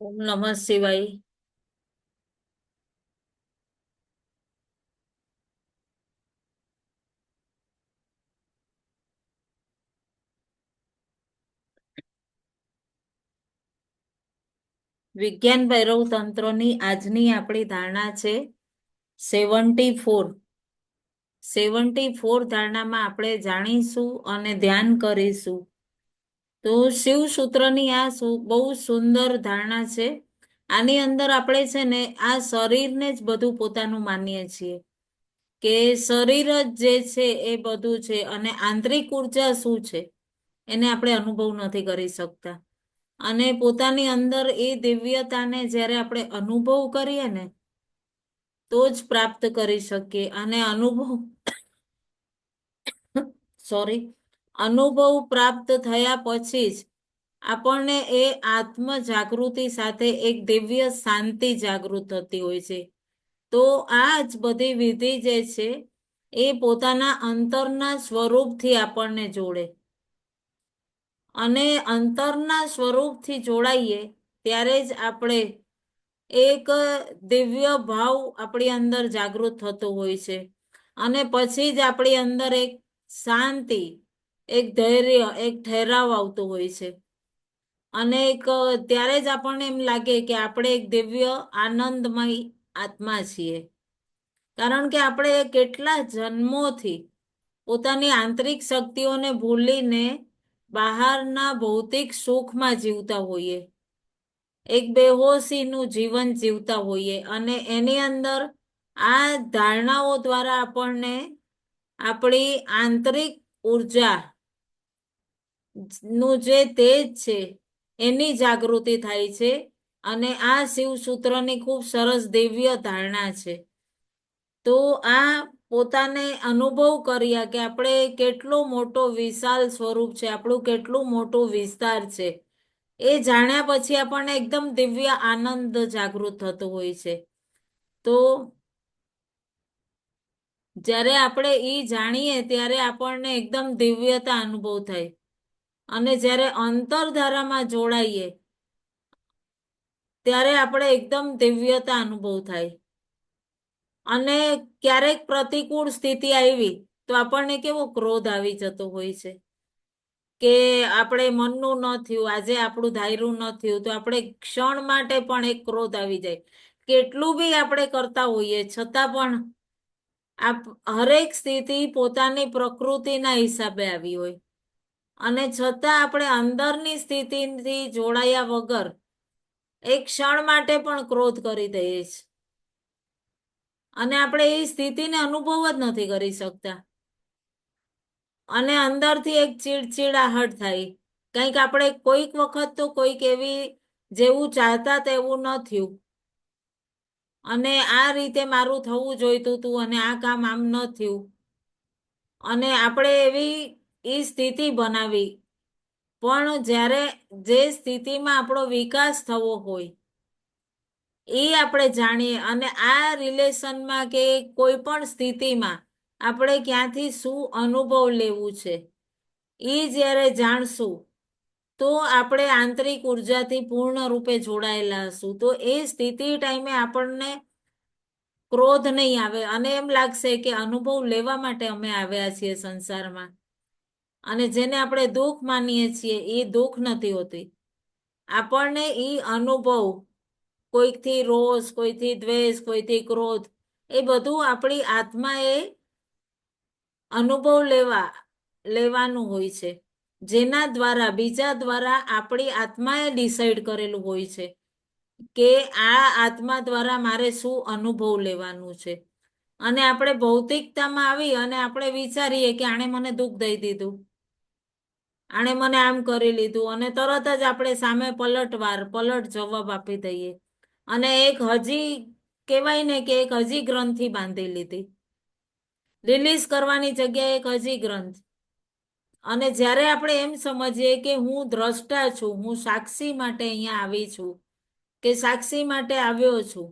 ઓમ નમઃ શિવાય. વિજ્ઞાન ભૈરવ તંત્રની આજની આપણી ધારણા છે 74. 74 ધારણામાં આપણે જાણીશું અને ધ્યાન કરીશું. તો શિવ સૂત્રની આ બહુ સુંદર ધારણા છે. આની અંદર આપણે છે ને આ શરીરને જ બધું પોતાનું માનીએ છીએ કે શરીર જ જે છે એ બધું છે, અને આંતરિક ઉર્જા શું છે એને આપણે અનુભવ નથી કરી શકતા. અને પોતાની અંદર એ દિવ્યતાને જ્યારે આપણે અનુભવ કરીએ ને તો જ પ્રાપ્ત કરી શકીએ. અને અનુભવ પ્રાપ્ત થયા પછી જ આપણને એ આત્મ જાગૃતિ સાથે એક દિવ્ય શાંતિ જાગૃત થતી હોય છે. તો આ જ બધી વિધિ જે છે એ પોતાના અંતરના સ્વરૂપથી આપણને જોડે, અને અંતરના સ્વરૂપથી જોડાઈએ ત્યારે જ આપણે એક દિવ્ય ભાવ આપણી અંદર જાગૃત થતો હોય છે. અને પછી જ આપણી અંદર એક શાંતિ, એક ધૈર્ય, એક ઠહેરાવ આવતો હોય છે. અને એક ત્યારે જ આપણને એમ લાગે કે આપણે એક દિવ્ય આનંદમય આત્મા છીએ. કારણ કે આપણે કેટલા જન્મોથી પોતાની આંતરિક શક્તિઓને ભૂલીને બહારના ભૌતિક સુખમાં જીવતા હોઈએ, એક બેહોશીનું જીવન જીવતા હોઈએ. અને એની અંદર આ ધારણાઓ દ્વારા આપણને આપણી આંતરિક ઉર્જા નું જે તેજ છે એની જાગૃતિ થાય છે. અને આ શિવસૂત્રની ખૂબ સરસ દિવ્ય ધારણા છે. તો આ પોતાને અનુભવ કર્યા કે આપણે કેટલો મોટો વિશાલ સ્વરૂપ છે, આપણું કેટલું મોટું વિસ્તાર છે, એ જાણ્યા પછી આપણને એકદમ દિવ્ય આનંદ જાગૃત થતો હોય છે. તો જ્યારે આપણે એ જાણીએ ત્યારે આપણને એકદમ દિવ્યતા અનુભવ થાય. અને જ્યારે અંતરધારામાં જોડાઈએ ત્યારે આપણે એકદમ દિવ્યતા અનુભવ થાય. અને ક્યારેક પ્રતિકૂળ સ્થિતિ આવી તો આપણને કેવો ક્રોધ આવી જતો હોય છે કે આપણે મનનું ન થયું, આજે આપણું ધાર્યું ન થયું, તો આપણે ક્ષણ માટે પણ એક ક્રોધ આવી જાય. કેટલું બી આપણે કરતા હોઈએ છતાં પણ હરેક સ્થિતિ પોતાની પ્રકૃતિના હિસાબે આવી હોય, અને છતાં આપણે અંદરની સ્થિતિથી જોડાયા વગર એક ક્ષણ માટે પણ ક્રોધ કરી દઈએ છીએ. અને આપણે એ સ્થિતિને અનુભવ જ નથી કરી શકતા. અને અંદરથી એક ચીડચીડાહટ થાય. કંઈક આપણે કોઈક વખત તો કોઈક એવી જેવું ચાહતા તેવું ન થયું, અને આ રીતે મારું થવું જોઈતું હતું અને આ કામ આમ ન થયું, અને આપણે એવી એ સ્થિતિ બનાવી. પણ જ્યારે જે સ્થિતિમાં આપણો વિકાસ થવો હોય એ આપણે જાણીએ, અને આ રિલેશનમાં કે કોઈ પણ સ્થિતિમાં આપણે ક્યાંથી શું અનુભવ લેવું છે એ જ્યારે જાણશું તો આપણે આંતરિક ઉર્જાથી પૂર્ણ રૂપે જોડાયેલા હશું. તો એ સ્થિતિ ટાઈમે આપણને ક્રોધ નહીં આવે, અને એમ લાગશે કે અનુભવ લેવા માટે અમે આવ્યા છીએ સંસારમાં. અને જેને આપણે દુઃખ માનીએ છીએ એ દુઃખ નથી હોતી. આપણને એ અનુભવ, કોઈકથી રોષ, કોઈથી દ્વેષ, કોઈથી ક્રોધ, એ બધું આપણી આત્માએ અનુભવ લેવાનું હોય છે, જેના દ્વારા બીજા દ્વારા આપણી આત્માએ ડિસાઈડ કરેલું હોય છે કે આ આત્મા દ્વારા મારે શું અનુભવ લેવાનું છે. અને આપણે ભૌતિકતામાં આવી અને આપણે વિચારીએ કે આણે મને દુઃખ દઈ દીધું, આણે મને આમ કરી લીધું, અને તરત જ આપણે સામે પલટ જવાબ આપી દઈએ. અને એક હજી કહેવાય ને કે એક હજી ગ્રંથિ બાંધી લીધી, રિલીઝ કરવાની જગ્યાએ એક હજી ગ્રંથ. અને જ્યારે આપણે એમ સમજીએ કે હું દ્રષ્ટા છું, હું સાક્ષી માટે અહીંયા આવી છું કે સાક્ષી માટે આવ્યો છું,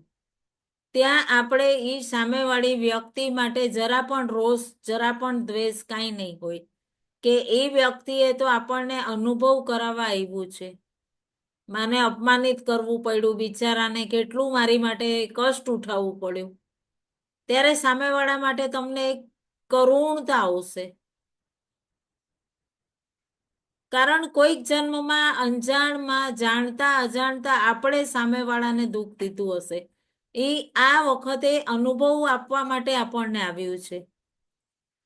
ત્યાં આપણે એ સામેવાળી વ્યક્તિ માટે જરા પણ રોષ, જરા પણ દ્વેષ કાંઈ નહીં હોય, કે એ વ્યક્તિએ તો આપણને અનુભવ કરાવવા આવ્યું છે. મને અપમાનિત કરવું પડ્યું, બિચારાને કેટલું મારી માટે કષ્ટ ઉઠાવવું પડ્યું, ત્યારે સામેવાળા માટે તમને એક કરુણતા આવશે. કારણ કોઈક જન્મમાં અંજાણમાં જાણતા અજાણતા આપણે સામેવાળાને દુઃખ દીધું હશે. એ આ વખતે અનુભવ આપવા માટે આપણને આવ્યું છે.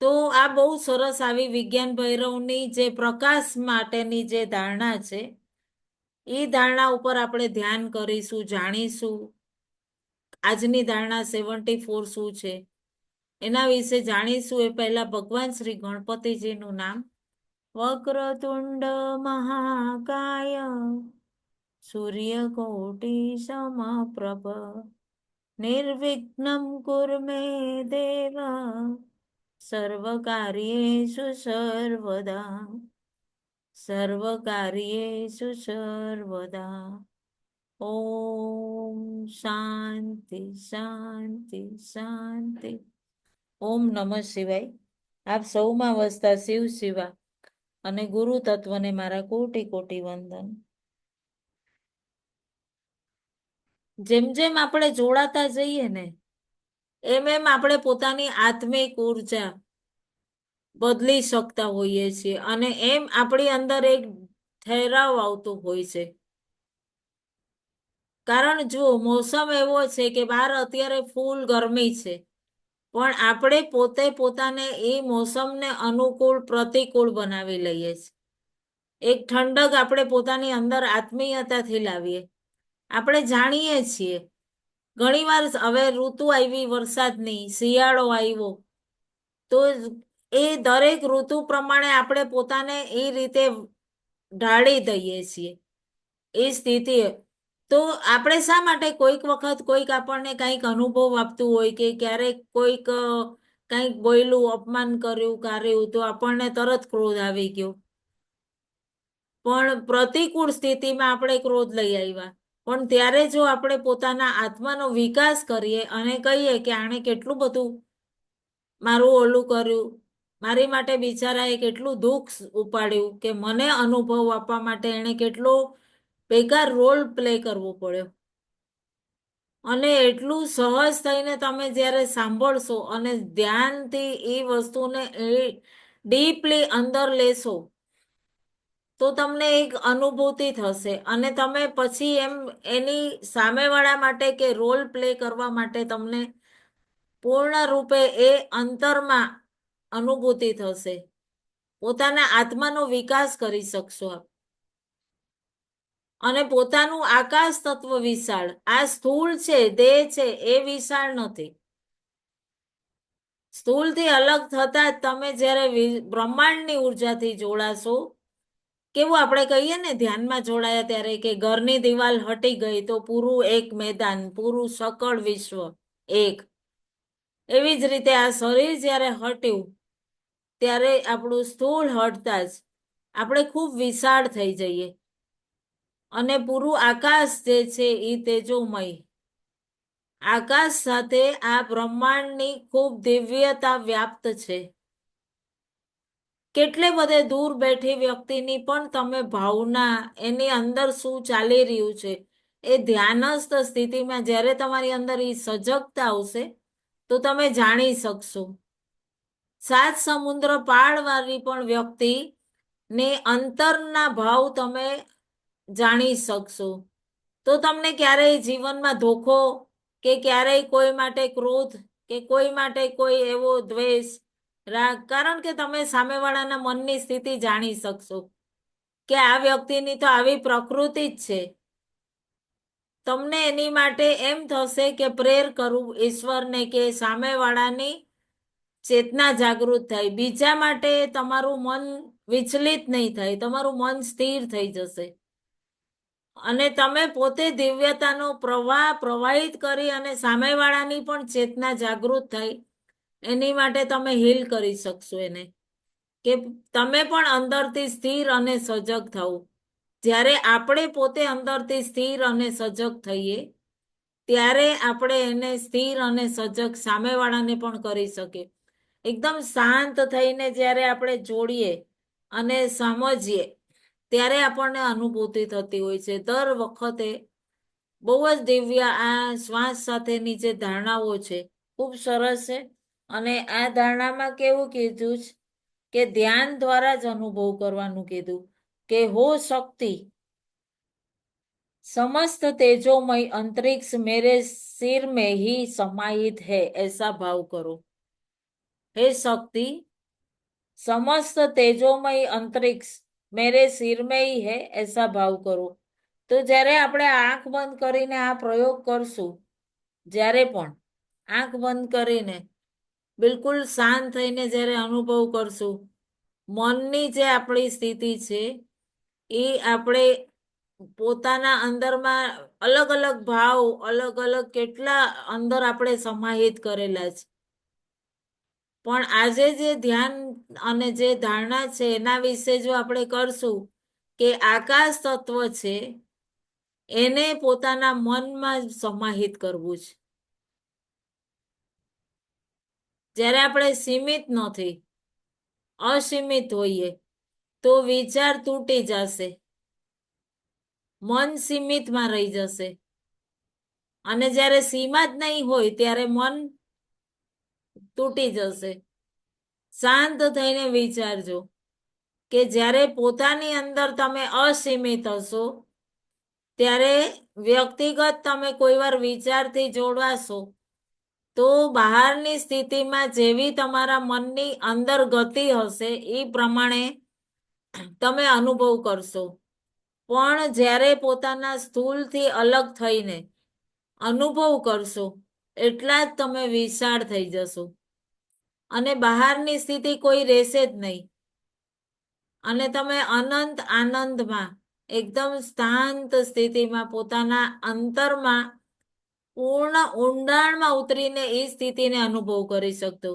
તો આ બહુ સરસ આવી વિજ્ઞાન ભૈરવની જે પ્રકાશ માટેની જે ધારણા છે, એ ધારણા ઉપર આપણે ધ્યાન કરીશું, જાણીશું. આજની ધારણા 74 શું છે એના વિશે જાણીશું. એ પહેલા ભગવાન શ્રી ગણપતિજીનું નામ. વક્રતુંડ મહાકાય સૂર્યકોટી સમપ્રભ નિર્વિઘ્નમ કુરુ મે દેવ સર્વકાર્યેષુ સર્વદા. સર્વકાર્યેષુ સર્વદા. ઓમ શાંતિ શાંતિ શાંતિ. ઓમ નમઃ શિવાય. આપ સૌમાં વસતા શિવ શિવા અને ગુરુ તત્વને મારા કોટી કોટી વંદન. જેમ જેમ આપણે જોડાતા જઈએ ને એમ એમ આપણે પોતાની આત્મિક ઉર્જા બદલી શકતા હોઈએ છીએ અને એમ આપણી અંદર એક ઠેરાવ આવતો હોય છે. કારણ જુઓ, મોસમ એવો છે કે બહાર અત્યારે ફૂલ ગરમી છે, પણ આપણે પોતે પોતાને એ મોસમને અનુકૂળ પ્રતિકૂળ બનાવી લઈએ છીએ. એક ઠંડક આપણે પોતાની અંદર આત્મીયતાથી લાવીએ. આપણે જાણીએ છીએ ઘણીવાર હવે ઋતુ આવી વરસાદની, શિયાળો આવ્યો, તો એ દરેક ઋતુ પ્રમાણે આપણે પોતાને એ રીતે ઢાળી દઈએ છીએ એ સ્થિતિ. તો આપણે શા માટે કોઈક વખત કોઈક આપણને કંઈક અનુભવ આપતું હોય કે ક્યારેક કોઈક કંઈક બોલ્યું, અપમાન કર્યું, કાર્યું, તો આપણને તરત ક્રોધ આવી ગયો. પણ પ્રતિકૂળ સ્થિતિમાં આપણે ક્રોધ લઈ આવ્યા. પણ ત્યારે જો આપણે પોતાના આત્માનો વિકાસ કરીએ અને કહીએ કે આણે કેટલું બધું મારું ઓલું કર્યું, મારી માટે બિચારાએ કેટલું દુઃખ ઉપાડ્યું, કે મને અનુભવ આપવા માટે એણે કેટલો બેકાર રોલ પ્લે કરવો પડ્યો, અને એટલું સહજ થઈને તમે જ્યારે સાંભળશો અને ધ્યાનથી એ વસ્તુને ડીપલી અંદર લેશો તો તમને એક અનુભૂતિ થશે અને તમે પછી એમ એની સામેવાળા માટે કે રોલ પ્લે કરવા માટે તમને પૂર્ણ રૂપે એ અંતરમાં અનુભૂતિ થશે. પોતાના આત્માનો વિકાસ કરી શકશો આપ. અને પોતાનું આકાશ તત્વ વિશાળ, આ સ્થૂળ છે, દેહ છે, એ વિશાળ નથી. સ્થૂળથી અલગ થતા જ તમે જ્યારે બ્રહ્માંડની ઉર્જાથી જોડાશો, કેવું આપણે કહીએ ને ધ્યાનમાં જોડાયા ત્યારે કે ઘરની દિવાલ હટી ગઈ તો પૂરું એક મેદાન, પૂરું સકળ વિશ્વ એક. એવી જ રીતે આ શરીર જ્યારે હટ્યું ત્યારે આપણું સ્થૂળ હટતા જ આપણે ખૂબ વિશાળ થઈ જઈએ અને પૂરું આકાશ જે છે એ તેજોમય. આકાશ સાથે આ બ્રહ્માંડની ખૂબ દિવ્યતા વ્યાપ્ત છે. કેટલે બધે દૂર બેઠી વ્યક્તિની પણ તમે ભાવના, એની અંદર શું ચાલી રહ્યું છે, એ ધ્યાનસ્થ સ્થિતિમાં જ્યારે તમારી અંદર એ સજગતા આવશે તો તમે જાણી શકશો. 7 સમુદ્ર પાળવાળી પણ વ્યક્તિ ને અંતરના ભાવ તમે જાણી શકશો. તો તમને ક્યારેય જીવનમાં ધોખો કે ક્યારેય કોઈ માટે ક્રોધ કે કોઈ માટે કોઈ એવો દ્વેષ, રાગ, કારણ કે તમે સામેવાળાના મનની સ્થિતિ જાણી શકશો કે આ વ્યક્તિની તો આવી પ્રકૃતિ જ છે. તમને એની માટે એમ થશે કે પ્રેર કરું ઈશ્વરને કે સામેવાળાની ચેતના જાગૃત થાય. બીજા માટે તમારું મન વિચલિત નહીં થાય, તમારું મન સ્થિર થઈ જશે અને તમે પોતે દિવ્યતાનો પ્રવાહ પ્રવાહિત કરી અને સામેવાળાની પણ ચેતના જાગૃત થાય એની માટે તમે હીલ કરી શકશો એને, કે તમે પણ અંદરથી સ્થિર અને સજગ થાઓ. જ્યારે આપણે પોતે અંદરથી સ્થિર અને સજગ થઈએ ત્યારે આપણે એને સ્થિર અને સજગ સામેવાળાને પણ કરી શકીએ. એકદમ શાંત થઈને જ્યારે આપણે જોડીએ અને સમજીએ ત્યારે આપણને અનુભૂતિ થતી હોય છે. દર વખતે બહુ જ દિવ્ય આ શ્વાસ સાથેની જે ધારણાઓ છે ખૂબ સરસ છે. અને આ ધારણામાં કેવું કીધું છે કે ધ્યાન દ્વારા જ અનુભવ કરવાનું કીધું કે હો શક્તિ समस्त तेजोमय अंतरिक्ष मेरे सिर में ही समाहित है, ऐसा भाव करो। हे शक्ति, समस्त तेजोमय अंतरिक्ष मेरे सिर में ही है, ऐसा भाव करो। તો જ્યારે આપણે આંખ બંધ કરીને આ પ્રયોગ કરશું, જ્યારે પણ આંખ બંધ કરીને બિલકુલ શાંત થઈને જ્યારે અનુભવ કરશું, મનની જે આપણી સ્થિતિ છે એ આપણે પોતાના અંદરમાં અલગ અલગ ભાવ, અલગ અલગ કેટલા અંદર આપણે સમાહિત કરેલા છે. પણ આજે જે ધ્યાન અને જે ધારણા છે એના વિશે જો આપણે કરશું કે આકાશ તત્વ છે એને પોતાના મનમાં સમાહિત કરવું છે. જ્યારે આપણે સીમિત નથી, અસીમિત હોઈએ તો વિચાર તૂટી જશે, મન સીમિતમાં રહી જશે. અને જ્યારે સીમા જ નહીં હોય ત્યારે મન તૂટી જશે. શાંત થઈને વિચારજો કે જ્યારે પોતાની અંદર તમે અસીમિત હશો ત્યારે વ્યક્તિગત તમે કોઈ વાર વિચારથી જોડાશો તો બહારની સ્થિતિમાં જેવી તમારા મનની અંદર ગતિ હશે એ પ્રમાણે તમે અનુભવ કરશો. પણ જ્યારે પોતાના સ્થૂલથી અલગ થઈને અનુભવ કરશો એટલા જ તમે વિશાળ થઈ જશો અને બહારની સ્થિતિ કોઈ રહેશે જ નહીં. અને તમે અનંત આનંદમાં એકદમ શાંત સ્થિતિમાં પોતાના અંતરમાં પૂર્ણ ઊંડાણમાં ઉતરીને એ સ્થિતિને અનુભવ કરી શકતો.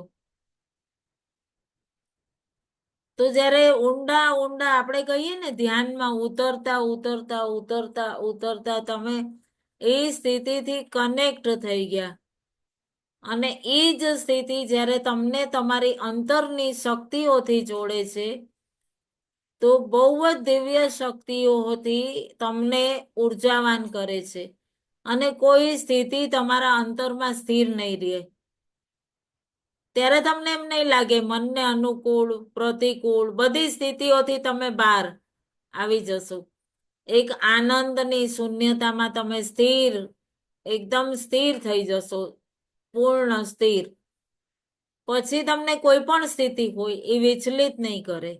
તો જ્યારે ઊંડા ઊંડા આપણે કહીએ ને ધ્યાનમાં ઉતરતા ઉતરતા ઉતરતા ઉતરતા તમે એ સ્થિતિથી કનેક્ટ થઈ ગયા અને એ જ સ્થિતિ જ્યારે તમને તમારી અંતરની શક્તિઓથી જોડે છે તો બહુ જ દિવ્ય શક્તિઓથી તમને ઉર્જાવાન કરે છે અને કોઈ સ્થિતિ તમારા અંતરમાં સ્થિર નહીં રહે. ત્યારે તમને એમ નહીં લાગે મનને અનુકૂળ પ્રતિકૂળ બધી સ્થિતિઓથી તમે બહાર આવી જશો. એક આનંદની શૂન્યતામાં તમે સ્થિર, એકદમ સ્થિર થઈ જશો, પૂર્ણ સ્થિર. પછી તમને કોઈ પણ સ્થિતિ હોય એ વિચલિત નહીં કરે.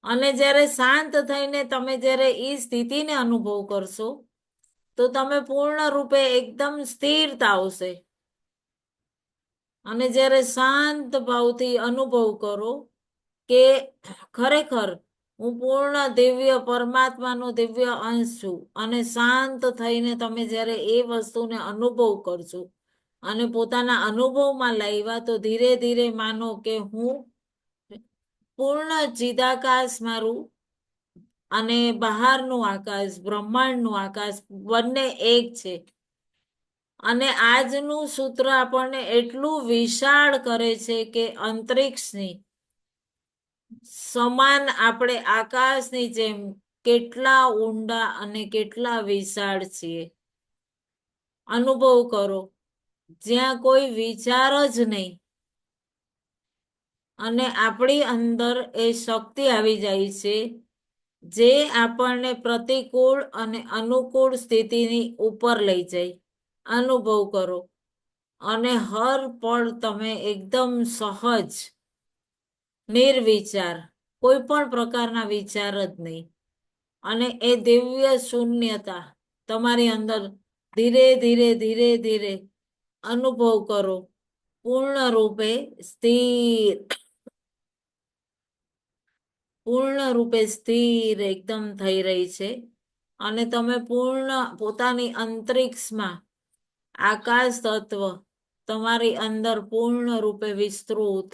અને જ્યારે શાંત થઈને તમે જ્યારે એ સ્થિતિને અનુભવ કરશો તો તમે પૂર્ણ રૂપે એકદમ સ્થિરતા આવશે. અને જ્યારે શાંત ભાવથી અનુભવ કરો કે ખરેખર હું પૂર્ણ દિવ્ય પરમાત્માનો દિવ્ય અંશ છું અને શાંત થઈને તમે જ્યારે એ વસ્તુને અનુભવ કરશો અને પોતાના અનુભવમાં લાવ્યા તો ધીરે ધીરે માનો કે હું પૂર્ણ ચિદાકાશ મારું અને બહારનું આકાશ, બ્રહ્માંડનું આકાશ બંને એક છે. અને આજનું સૂત્ર આપણને એટલું વિશાળ કરે છે કે અંતરિક્ષની સમાન આપણે આકાશની જેમ કેટલા ઊંડા અને કેટલા વિશાળ છીએ. અનુભવ કરો જ્યાં કોઈ વિચાર જ નહીં અને આપણી અંદર એ શક્તિ આવી જાય છે જે આપણને પ્રતિકૂળ અને અનુકૂળ સ્થિતિની ઉપર લઈ જાય. અનુભવ કરો અને હર પળ તમે એકદમ સહજ, નિર્વિચાર, કોઈ પણ પ્રકારના વિચાર જ નહીં અને એ દિવ્ય શૂન્યતા તમારી અંદર ધીરે ધીરે ધીરે ધીરે અનુભવ કરો. પૂર્ણ રૂપે સ્થિર, પૂર્ણ રૂપે સ્થિર એકદમ થઈ રહી છે અને તમે પૂર્ણ પોતાની અંતરિક્ષમાં આકાશ તત્વ તમારી અંદર પૂર્ણ રૂપે વિસ્તૃત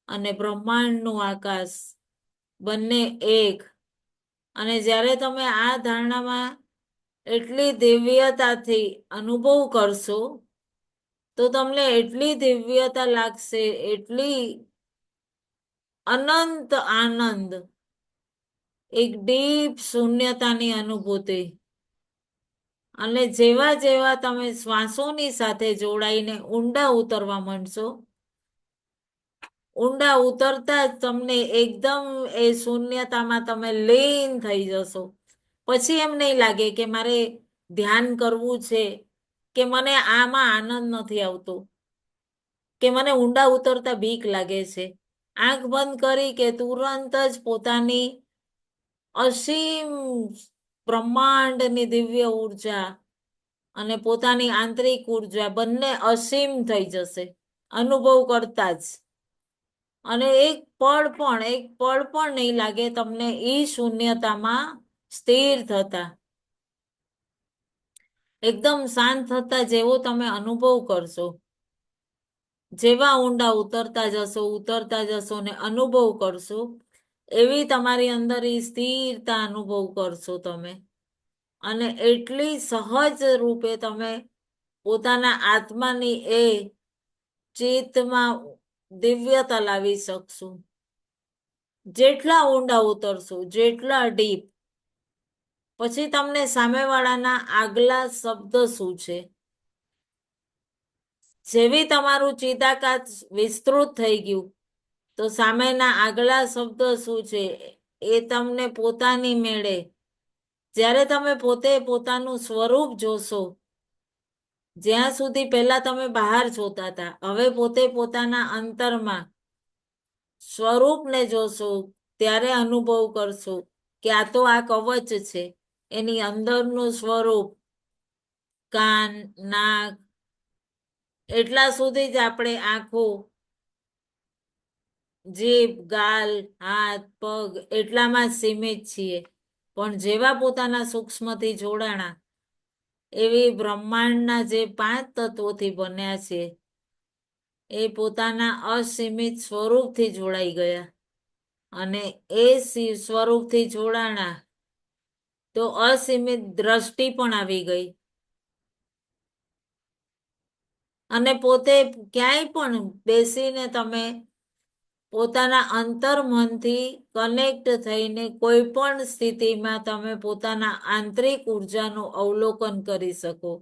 અને બ્રહ્માંડનું આકાશ બંને એક. અને જ્યારે તમે આ ધારણામાં એટલી દિવ્યતાથી અનુભવ કરશો તો તમને એટલી દિવ્યતા લાગશે, એટલી અનંત આનંદ એક ડીપ શૂન્યતાની અનુભૂતિ. અને જેવા જેવા તમે શ્વાસોની સાથે જોડાઈને ઊંડા ઉતરવા માંડશો, ઊંડા ઉતરતા જ તમને એકદમ એ શૂન્યતામાં તમે લીન થઈ જશો. પછી એમ નહીં લાગે કે મારે ધ્યાન કરવું છે, કે મને આમાં આનંદ નથી આવતો, કે મને ઊંડા ઉતરતા બીક લાગે છે. આંખ બંધ કરી કે તુરંત જ પોતાની અસીમ બ્રહ્માંડની દિવ્ય ઉર્જા અને પોતાની આંતરિક ઉર્જા બંને અસીમ થઈ જશે અનુભવ કરતા જ. અને એક પળ પણ નહીં લાગે તમને ઈ શૂન્યતામાં સ્થિર થતા, એકદમ શાંત થતા જેવો તમે અનુભવ કરશો. જેવા ઊંડા ઉતરતા જશો ને અનુભવ કરશો, એવી તમારી અંદર ઈ સ્થિરતા અનુભવ કરશો તમે. અને એટલી સહજ રૂપે તમે પોતાના આત્માની એ ચિત્તમાં દિવ્યતા લાવી શકશો. જેટલા ઊંડા ઉતરશો, જેટલા ડીપ, પછી તમને સામેવાળાના આગલા શબ્દ શું છે, જેવી તમારું ચિદાકાશ વિસ્તૃત થઈ ગયું, તો સામેના આગલા શબ્દ શું છે એ તમને પોતાની મેળે, જ્યારે તમે પોતે પોતાનું સ્વરૂપ જોશો, જ્યાં સુધી પહેલા તમે બહાર જોતા હતા, હવે પોતે પોતાના અંતરમાં સ્વરૂપને જોશો, ત્યારે અનુભવ કરશો કે આ તો આ કવચ છે. એની અંદરનું સ્વરૂપ, કાન, નાક, એટલા સુધી જ આપણે આંખો, જીભ, ગાલ, હાથ, પગ એટલામાં જ સીમિત છીએ. પણ જેવા પોતાના સૂક્ષ્મથી જોડાણા, એવી બ્રહ્માંડના જે 5 તત્વોથી બન્યા છે, એ પોતાના અસીમિત સ્વરૂપથી જોડાઈ ગયા. અને એ સ્વરૂપથી જોડાણા તો અસીમિત દ્રષ્ટિ પણ આવી ગઈ. અને પોતે ક્યાંય પણ બેસીને તમે પોતાના અંતર્મનથી કનેક્ટ થઈને કોઈ પણ સ્થિતિમાં તમે પોતાના આંતરિક ઉર્જાનું અવલોકન કરી શકો,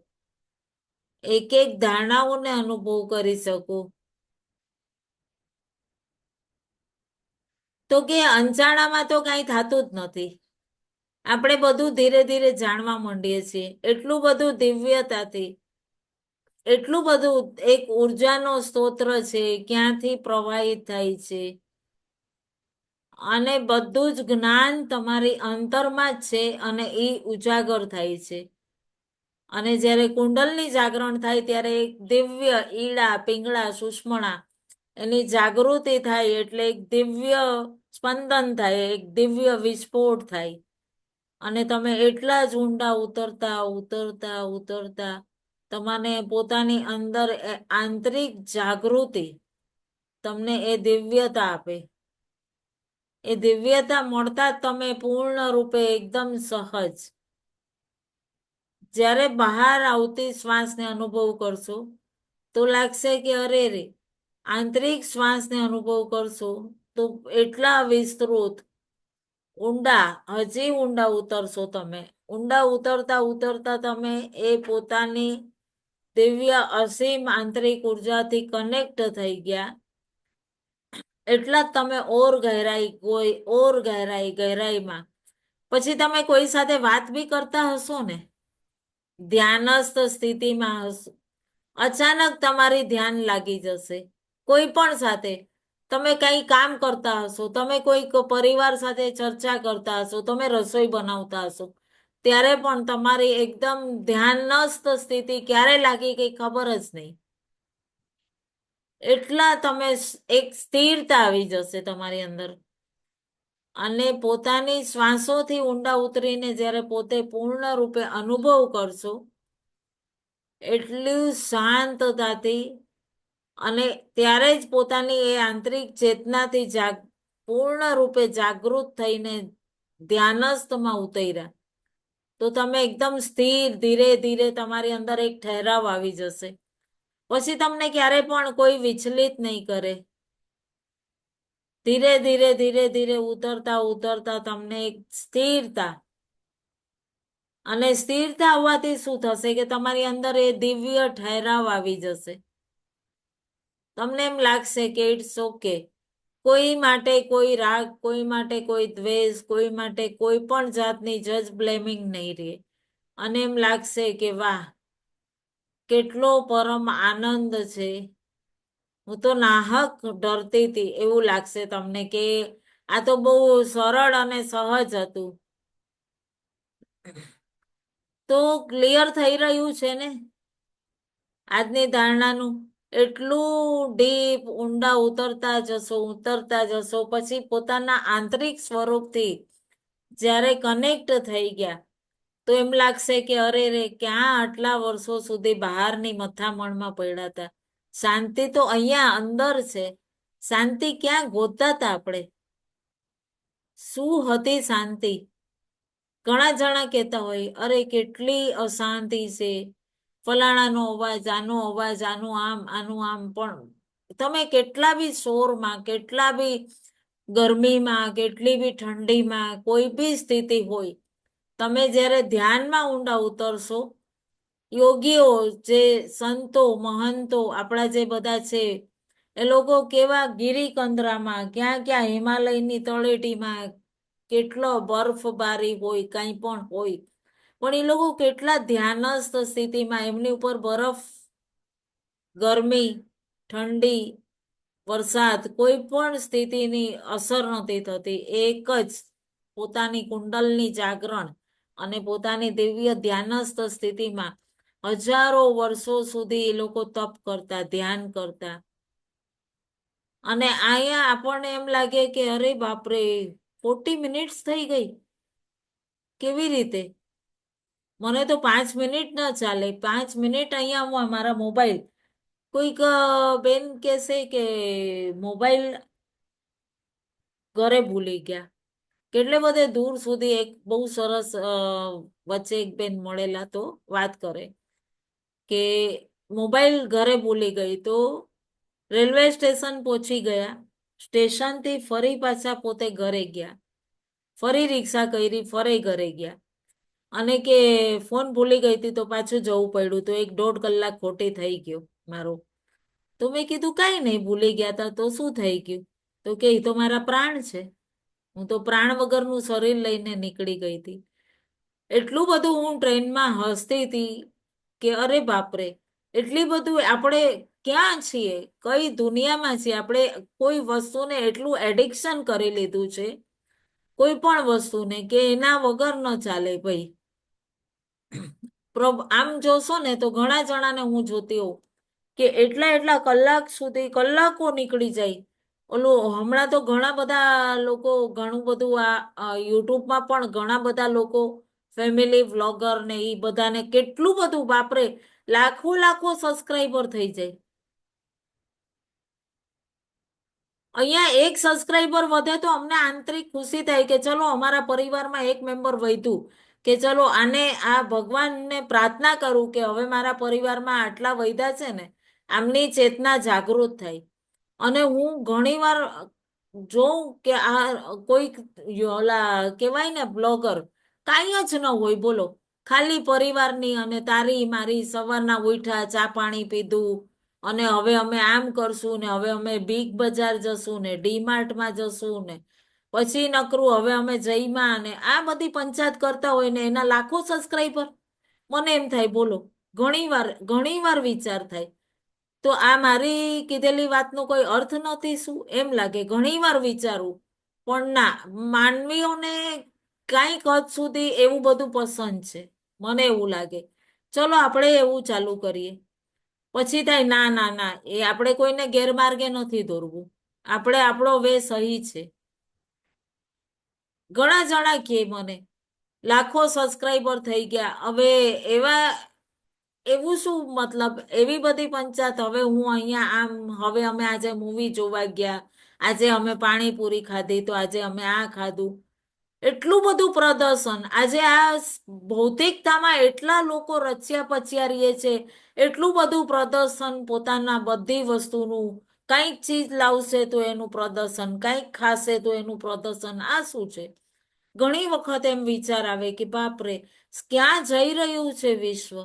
એક એક ધારણાઓને અનુભવ કરી શકો. તો કે અંજાણામાં તો કાંઈ થતું જ નથી. આપણે બધું ધીરે ધીરે જાણવા માંડીએ છીએ, એટલું બધું દિવ્યતાથી, એટલું બધું એક ઉર્જાનો સ્તોત્ર છે, ક્યાંથી પ્રવાહિત થાય છે. અને બધું જ જ્ઞાન તમારી અંતરમાં જ છે અને એ ઉજાગર થાય છે. અને જ્યારે કુંડલની જાગરણ થાય ત્યારે એક દિવ્ય ઈડા, પિંગળા, સુષમણા એની જાગૃતિ થાય, એટલે એક દિવ્ય સ્પંદન થાય, એક દિવ્ય વિસ્ફોટ થાય. અને તમે એટલા જ ઊંડા ઉતરતા તમને પોતાની અંદર આંતરિક જાગૃતિ તમને એ દિવ્યતા આપે. એ દિવ્યતા મળતા જ તમે પૂર્ણ રૂપે એકદમ સહજ, જ્યારે બહાર આવતી શ્વાસને અનુભવ કરશો તો લાગશે કે અરે રે, આંતરિક શ્વાસને અનુભવ કરશો તો એટલા વિસ્તૃત ઊંડા, હજી ઊંડા ઉતરશો તમે. ઊંડા ઉતરતા તમે એ પોતાની દિવ્ય અસીમ આંતરિક ઉર્જાથી કનેક્ટ થઈ ગયા. એટલા જ તમે ગહેરાઈમાં પછી તમે કોઈ સાથે વાત બી કરતા હશો ને, ધ્યાનસ્થ સ્થિતિમાં હશો, અચાનક તમારી ધ્યાન લાગી જશે. કોઈ પણ સાથે તમે કંઈ કામ કરતા હશો, તમે કોઈ પરિવાર સાથે ચર્ચા કરતા હશો, તમે રસોઈ બનાવતા હશો, ત્યારે પણ તમારી એકદમ ધ્યાનસ્થ સ્થિતિ ક્યારે લાગી ગઈ ખબર જ નહીં. એટલા તમે એક સ્થિરતા આવી જશે તમારી અંદર. અને પોતાની શ્વાસોથી ઊંડા ઉતરીને જ્યારે પોતે પૂર્ણ રૂપે અનુભવ કરશો, એટલું શાંતતાથી, અને ત્યારે જ પોતાની એ આંતરિક ચેતનાથી પૂર્ણ રૂપે જાગૃત થઈને ધ્યાનસ્થમાં ઉતર્યા, તો તમે એકદમ સ્થિર, ધીરે ધીરે તમારી અંદર એક ઠહેરાવ આવી જશે. પછી તમને ક્યારે પણ કોઈ વિચલિત નહીં કરે. ધીરે ધીરે ધીરે ધીરે ઉતરતા ઉતરતા તમને એક સ્થિરતા, અને સ્થિરતા આવવાથી શું થશે કે તમારી અંદર એ દિવ્ય ઠહેરાવ આવી જશે. તમને એમ લાગશે કે ઇટ્સ ઓકે. કોઈ માટે કોઈ રાગ, કોઈ માટે કોઈ દ્વેષ, કોઈ માટે કોઈ પણ જાતની જજ બ્લેમિંગ નહીં રહે. અને એમ લાગશે કે વાહ, કેટલો પરમ આનંદ છે. હું તો નાહક ડરતી હતી એવું લાગશે તમને કે આ તો બહુ સરળ અને સહજ હતું. તો ક્લિયર થઈ રહ્યું છે ને આજની ધારણાનું? એટલું ડીપ ઊંડા ઉતરતા જશો પછી પોતાના આંતરિક સ્વરૂપથી જ્યારે કનેક્ટ થઈ ગયા તો એમ લાગશે કે અરે રે, ક્યાં આટલા વર્ષો સુધી બહારની મથામણમાં પડ્યા હતા. શાંતિ તો અહીંયા અંદર છે. શાંતિ ક્યાં ગોતતા હતા આપણે? શું હતી શાંતિ? ઘણા જણા કહેતા હોય અરે કેટલી અશાંતિ છે, ફલાણાનો અવાજ, આનો અવાજ, આનું આમ, આનું આમ. પણ તમે કેટલા બી શોરમાં, કેટલા બી ગરમીમાં, કેટલી બી ઠંડીમાં, કોઈ બી સ્થિતિ હોય, તમે જ્યારે ધ્યાનમાં ઊંડા ઉતરશો, યોગીઓ, જે સંતો મહંતો આપણા જે બધા છે, એ લોકો કેવા ગિરિકંદરામાં, ક્યાં ક્યાં હિમાલયની તળેટીમાં કેટલો બરફબારી હોય, કંઈ પણ હોય, પણ એ લોકો કેટલા ધ્યાનસ્થ સ્થિતિમાં, એમની ઉપર બરફ, ગરમી, ઠંડી, વરસાદ, કોઈ પણ સ્થિતિની અસર નહોતી થતી. એક જ પોતાની કુંડલની જાગરણ અને પોતાની દિવ્ય ધ્યાનસ્થ સ્થિતિમાં હજારો વર્ષો સુધી એ લોકો તપ કરતા, ધ્યાન કરતા. અને અહીંયા આપણને એમ લાગે કે અરે બાપરે, 40 મિનિટ્સ થઈ ગઈ. કેવી રીતે? મને તો 5 મિનિટ ના ચાલે. 5 મિનિટ અહીંયા હું મારા મોબાઈલ, કોઈક બેન કહેશે કે મોબાઈલ ઘરે ભૂલી ગયા. કેટલે બધે દૂર સુધી એક બહુ સરસ વચ્ચે એક બેન મળેલા તો વાત કરે કે મોબાઈલ ઘરે ભૂલી ગઈ તો રેલવે સ્ટેશન પહોંચી ગયા, સ્ટેશનથી ફરી પાછા પોતે ઘરે ગયા, ફરી રિક્ષા કરી, ફરી ઘરે ગયા, અને કે ફોન ભૂલી ગઈ હતી તો પાછું જવું પડ્યું, તો 1.5 કલાક ખોટી થઈ ગયો મારો. તો મેં કીધું કાંઈ નહીં, ભૂલી ગયા હતા તો શું થઈ ગયું? તો કે એ તો મારા પ્રાણ છે, હું તો પ્રાણ વગરનું શરીર લઈને નીકળી ગઈ હતી. એટલું બધું હું ટ્રેનમાં હસતી હતી કે અરે બાપરે, એટલી બધું આપણે ક્યાં છીએ, કઈ દુનિયામાં છીએ આપણે? કોઈ વસ્તુને એટલું એડિક્શન કરી લીધું છે, કોઈ પણ વસ્તુને, કે એના વગર ન ચાલે ભાઈ. આમ જોશો ને તો ઘણા જણાને હું જોતી હોઉં કે એટલા કલાક સુધી, કલાકો નીકળી જાય. ઓલું હમણાં તો ઘણા બધા લોકો, ઘણું બધું આ યુટ્યુબમાં પણ ઘણા બધા લોકો ફેમિલી વ્લોગર ને એ બધાને કેટલું બધું, બાપરે, લાખો લાખો સબસ્ક્રાઈબર થઈ જાય. અહીંયા એક સબસ્ક્રાઈબર વધે તો અમને આંતરિક ખુશી થાય કે ચલો અમારા પરિવારમાં એક મેમ્બર વધ્યું, કે ચલો આને, આ ભગવાનને પ્રાર્થના કરું કે હવે મારા પરિવારમાં આટલા વધ્યા છે ને, આમની ચેતના જાગૃત થાય. અને હું ઘણીવાર જોઉં કે આ કોઈક ઓલા કહેવાય ને બ્લોગર, કાંઈ જ ન હોય, બોલો, ખાલી પરિવારની અને તારી મારી, સવારના ઉઠ્યા, ચા પાણી પીધું, અને હવે અમે આમ કરશું ને હવે અમે બિગ બજાર જશું ને ડીમાર્ટમાં જશું ને પછી નકરું હવે અમે જઈમાં, ને આ બધી પંચાયત કરતા હોય ને એના લાખો સબસ્ક્રાઈબર. મને એમ થાય, બોલો, ઘણી વાર વિચાર થાય તો આ મારી કીધેલી વાતનો કોઈ અર્થ નથી શું? એમ લાગે, ઘણીવાર વિચારું. પણ ના, માનવીઓને કાંઈક હદ સુધી એવું બધું પસંદ છે, મને એવું લાગે. ચલો આપણે એવું ચાલુ કરીએ. પછી થાય ના ના ના, એ આપણે કોઈને ગેરમાર્ગે નથી દોરવું, આપણે આપણો વે સહી છે. ઘણા જણા કે મને લાખો સબસ્ક્રાઈબર થઈ ગયા, હવે એવા, એવું શું મતલબ? એવી બધી પંચાયત, હવે હું અહીંયા આમ, હવે અમે આજે મૂવી જોવા ગયા, આજે અમે પાણીપુરી ખાધી, તો આજે અમે આ ખાધું. એટલું બધું પ્રદર્શન, આજે આ ભૌતિકતામાં એટલા લોકો રચ્યા પચ્યા રહીએ છે, એટલું બધું પ્રદર્શન પોતાના બધી વસ્તુનું, કંઈક ચીજ લાવશે તો એનું પ્રદર્શન, કંઈક ખાશે તો એનું પ્રદર્શન. આ શું છે? ઘણી વખત એમ વિચાર આવે કે બાપરે, ક્યાં જઈ રહ્યું છે વિશ્વ,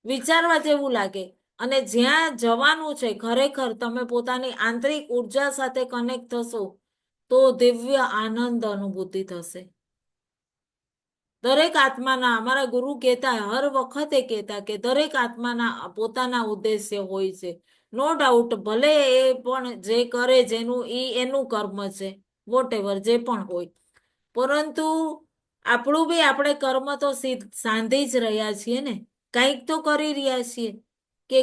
વિચારવા જેવું લાગે. અને જ્યાં જવાનું છે ખરેખર તમે પોતાની આંતરિક ઉર્જા સાથે કનેક્ટ થશો તો દિવ્ય આનંદ અનુભૂતિ થશે. દરેક આત્માના, અમારા ગુરુ કહેતા, હર વખતે કહેતા કે દરેક આત્માના પોતાના ઉદ્દેશ્ય હોય છે. નો ડાઉટ, ભલે એ પણ જે કરે જેનું એનું કર્મ છે, વોટ એવર જે પણ હોય, પરંતુ આપણું બી આપણે કર્મ તો સાંધી જ રહ્યા છીએ ને, કંઈક તો કરી રહ્યા છીએ, કે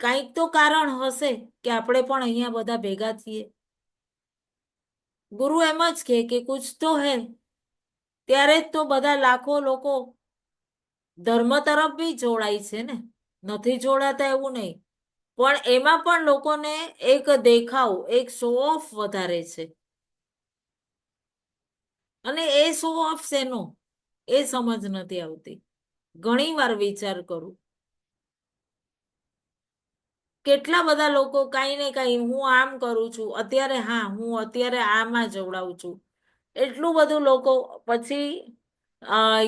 કંઈક તો કારણ હશે કે આપણે પણ અહીંયા બધા ભેગા છીએ. ગુરુ એમ જ કે કુછ તો હે. ત્યારે જ તો બધા લાખો લોકો ધર્મ તરફ બી જોડાય છે ને, નથી જોડાતા એવું નહીં, પણ એમાં પણ લોકોને એક દેખાવ, એક શો ઓફ વધારે છે. અને એ શો ઓફ શેનો, એ સમજ નથી આવતી. ઘણી વાર વિચાર કરું, કેટલા બધા લોકો કાંઈ ને કાંઈ, હું આમ કરું છું અત્યારે, હા હું અત્યારે આમાં જોડાઉં છું, એટલું બધું લોકો. પછી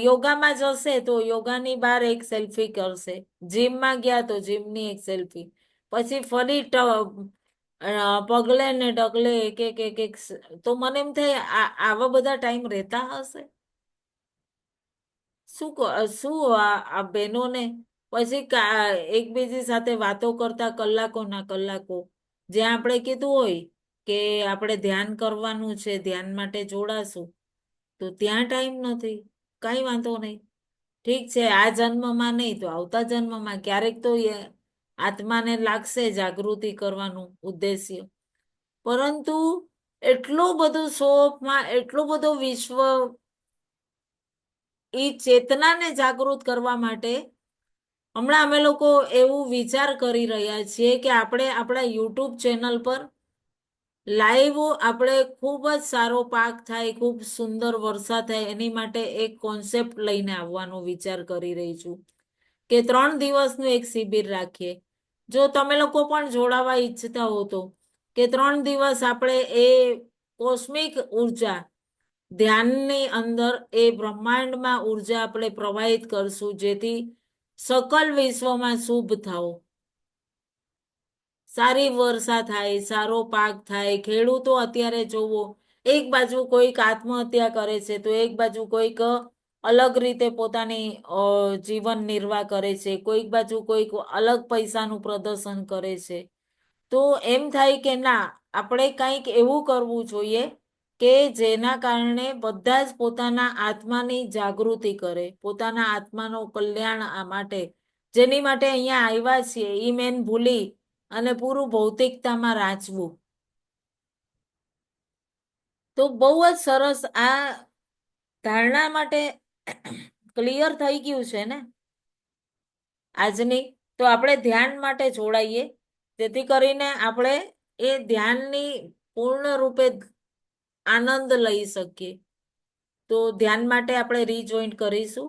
યોગામાં જશે તો યોગાની બહાર એક સેલ્ફી કરશે, જીમમાં ગયા તો જીમની એક સેલ્ફી, પછી ફરી પગલે ને ડગલે એક. તો મને એમ થાય આવા બધા ટાઈમ રહેતા હશે? શું આ બહેનોને પછી એકબીજી સાથે વાતો કરતા કલાકોના કલાકો, જ્યાં આપણે કીધું હોય કે આપણે ધ્યાન કરવાનું છે, ધ્યાન માટે જોડાશું, તો ત્યાં ટાઈમ નથી. કઈ વાંધો નહીં, ઠીક છે, આ જન્મમાં નહીં તો આવતા જન્મમાં ક્યારેક તો આત્માને લાગશે જાગૃતિ કરવાનું ઉદ્દેશ્ય. પરંતુ એટલું બધું શોખમાં, એટલું બધું વિશ્વ એ ચેતનાને જાગૃત કરવા માટે હમણાં અમે લોકો એવું વિચાર કરી રહ્યા છીએ કે આપણે આપણા યુટ્યુબ ચેનલ પર લાઈવ આપણે ખૂબ જ સારો પાક થાય, ખૂબ સુંદર વરસાદ થાય, એની માટે એક કોન્સેપ્ટ લઈને આવવાનો વિચાર કરી રહી છું કે 3 દિવસનું એક શિબિર રાખીએ. જો તમે લોકો પણ જોડાવા ઈચ્છતા હો તો, કે 3 દિવસ આપણે એ કોસ્મિક ઉર્જા, ધ્યાનની અંદર એ બ્રહ્માંડમાં ઉર્જા આપણે પ્રવાહિત કરશું, જેથી સકલ વિશ્વમાં શુભ થાઓ, સારી વર્ષા થાય, સારો પાક થાય. ખેડૂતો અત્યારે જોવો, એક બાજુ કોઈક આત્મહત્યા કરે છે તો એક બાજુ કોઈક અલગ રીતે પોતાની જીવન નિર્વાહ કરે છે, કોઈક બાજુ કોઈક અલગ પૈસાનું પ્રદર્શન કરે છે. તો એમ થાય કે ના, આપણે કંઈક એવું કરવું જોઈએ કે જેના કારણે બધા જ પોતાના આત્માની જાગૃતિ કરે, પોતાના આત્માનો કલ્યાણ માટે, જેની માટે અહીંયા આવ્યા છીએ એ મેન ભૂલી અને પૂરું ભૌતિકતામાં રાચવું. તો બહુ જ સરસ આ ધારણા માટે ક્લિયર થઈ ગયું છે ને આજની. તો આપણે ધ્યાન માટે જોડાઈએ, જેથી કરીને આપણે એ ધ્યાનની પૂર્ણ રૂપે આનંદ લઈ શકીએ. તો ધ્યાન માટે આપણે રીજોઈન્ટ કરીશું.